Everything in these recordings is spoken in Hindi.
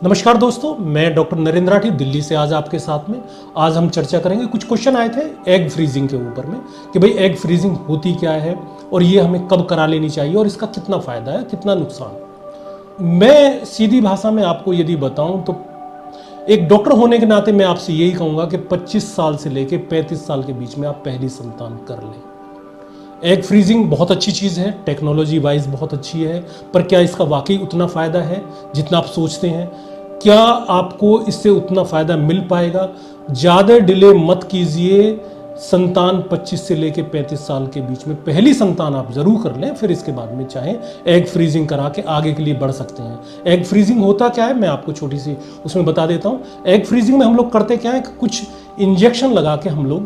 नमस्कार दोस्तों, मैं डॉक्टर नरेंद्र राठी दिल्ली से आज आपके साथ में। आज हम चर्चा करेंगे, कुछ क्वेश्चन आए थे एग फ्रीजिंग के ऊपर में कि भाई एग फ्रीजिंग होती क्या है और ये हमें कब करा लेनी चाहिए और इसका कितना फ़ायदा है, कितना नुकसान। मैं सीधी भाषा में आपको यदि बताऊं तो एक डॉक्टर होने के नाते मैं आपसे यही कहूँगा कि 25 साल से लेकर 35 साल के बीच में आप पहली संतान कर लें। एग फ्रीजिंग बहुत अच्छी चीज़ है, टेक्नोलॉजी वाइज बहुत अच्छी है, पर क्या इसका वाकई उतना फ़ायदा है जितना आप सोचते हैं? क्या आपको इससे उतना फ़ायदा मिल पाएगा? ज़्यादा डिले मत कीजिए। संतान 25 से लेकर 35 साल के बीच में पहली संतान आप ज़रूर कर लें, फिर इसके बाद में चाहें एग फ्रीजिंग करा के आगे के लिए बढ़ सकते हैं। एग फ्रीजिंग होता क्या है मैं आपको छोटी सी उसमें बता देता हूँ। एग फ्रीजिंग में हम लोग करते क्या है, कुछ इंजेक्शन लगा के हम लोग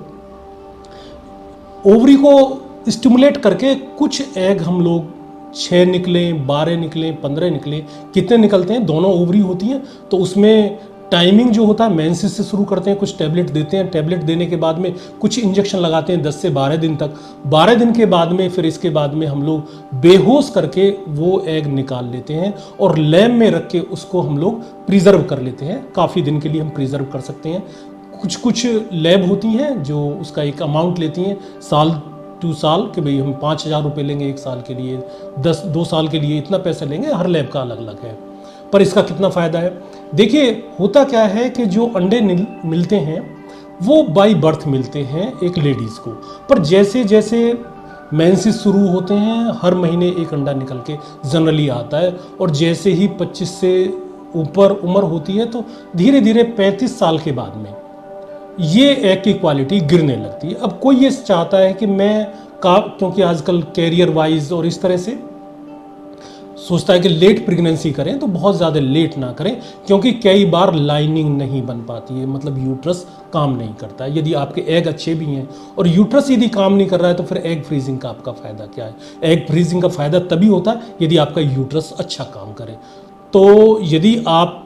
ओवरी को स्टिमुलेट करके कुछ एग हम लोग 6 निकलें, 12 निकलें, 15 निकलें, कितने निकलते हैं, दोनों ओवरी होती हैं तो उसमें टाइमिंग जो होता है मेंसेस से शुरू करते हैं, कुछ टैबलेट देते हैं, टैबलेट देने के बाद में कुछ इंजेक्शन लगाते हैं 10 से 12 दिन तक। 12 दिन के बाद में फिर इसके बाद में हम लोग बेहोश करके वो एग निकाल लेते हैं और लैब में रख के उसको हम लोग प्रिजर्व कर लेते हैं। काफ़ी दिन के लिए हम प्रिजर्व कर सकते हैं। कुछ लैब होती हैं जो उसका एक अमाउंट लेती हैं, साल 2 साल कि भाई हम 5,000 रुपये लेंगे 1 साल के लिए, 2 साल के लिए इतना पैसा लेंगे। हर लैब का अलग अलग है, पर इसका कितना फ़ायदा है देखिए। होता क्या है कि जो अंडे मिलते हैं वो बाई बर्थ मिलते हैं एक लेडीज़ को, पर जैसे जैसे मेंसेस शुरू होते हैं हर महीने एक अंडा निकल के जनरली आता है, और जैसे ही 25 से ऊपर उम्र होती है तो धीरे धीरे 35 साल के बाद में ये एग की क्वालिटी गिरने लगती है। अब कोई ये चाहता है कि क्योंकि आजकल कैरियर वाइज और इस तरह से सोचता है कि लेट प्रेगनेंसी करें, तो बहुत ज़्यादा लेट ना करें, क्योंकि कई बार लाइनिंग नहीं बन पाती है, मतलब यूट्रस काम नहीं करता है। यदि आपके एग अच्छे भी हैं और यूट्रस यदि काम नहीं कर रहा है तो फिर एग फ्रीजिंग का आपका फ़ायदा क्या है? एग फ्रीजिंग का फ़ायदा तभी होता है यदि आपका यूट्रस अच्छा काम करे। तो यदि आप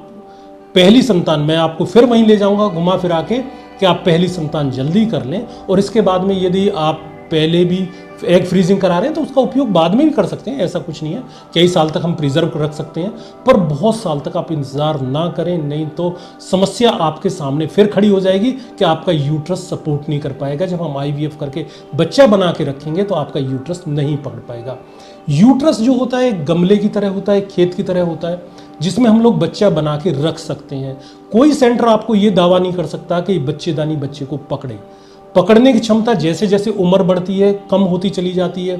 पहली संतान, मैं आपको फिर वहीं ले जाऊंगा घुमा फिरा के कि आप पहली संतान जल्दी कर लें, और इसके बाद में यदि आप पहले भी एग फ्रीजिंग करा रहे हैं तो उसका उपयोग बाद में भी कर सकते हैं, ऐसा कुछ नहीं है। कई साल तक हम प्रिजर्व रख सकते हैं, पर बहुत साल तक आप इंतज़ार ना करें, नहीं तो समस्या आपके सामने फिर खड़ी हो जाएगी कि आपका यूट्रस सपोर्ट नहीं कर पाएगा। जब हम IVF करके बच्चा बना के रखेंगे तो आपका यूट्रस नहीं पकड़ पाएगा। यूट्रस जो होता है गमले की तरह होता है, खेत की तरह होता है, जिसमें हम लोग बच्चा बना के रख सकते हैं। कोई सेंटर आपको ये दावा नहीं कर सकता कि बच्चेदानी बच्चे को पकड़ने की क्षमता जैसे जैसे उम्र बढ़ती है कम होती चली जाती है।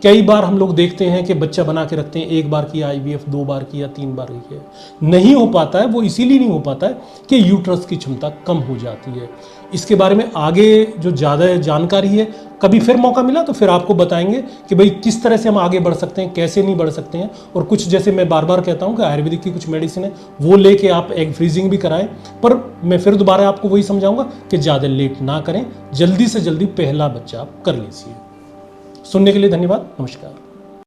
कई बार हम लोग देखते हैं कि बच्चा बना के रखते हैं, 1 बार किया IVF, 2 बार किया, 3 बार किया, नहीं हो पाता है। वो इसीलिए नहीं हो पाता है कि यूट्रस की क्षमता कम हो जाती है। इसके बारे में आगे जो ज़्यादा जानकारी है, कभी फिर मौका मिला तो फिर आपको बताएंगे कि भाई किस तरह से हम आगे बढ़ सकते हैं, कैसे नहीं बढ़ सकते हैं। और कुछ जैसे मैं बार बार कहता हूँ कि आयुर्वेदिक की कुछ मेडिसिन है वो लेके आप एग फ्रीजिंग भी कराएं, पर मैं फिर दोबारा आपको वही समझाऊंगा कि ज़्यादा लेट ना करें, जल्दी से जल्दी पहला बच्चा आप कर लीजिए। सुनने के लिए धन्यवाद, नमस्कार।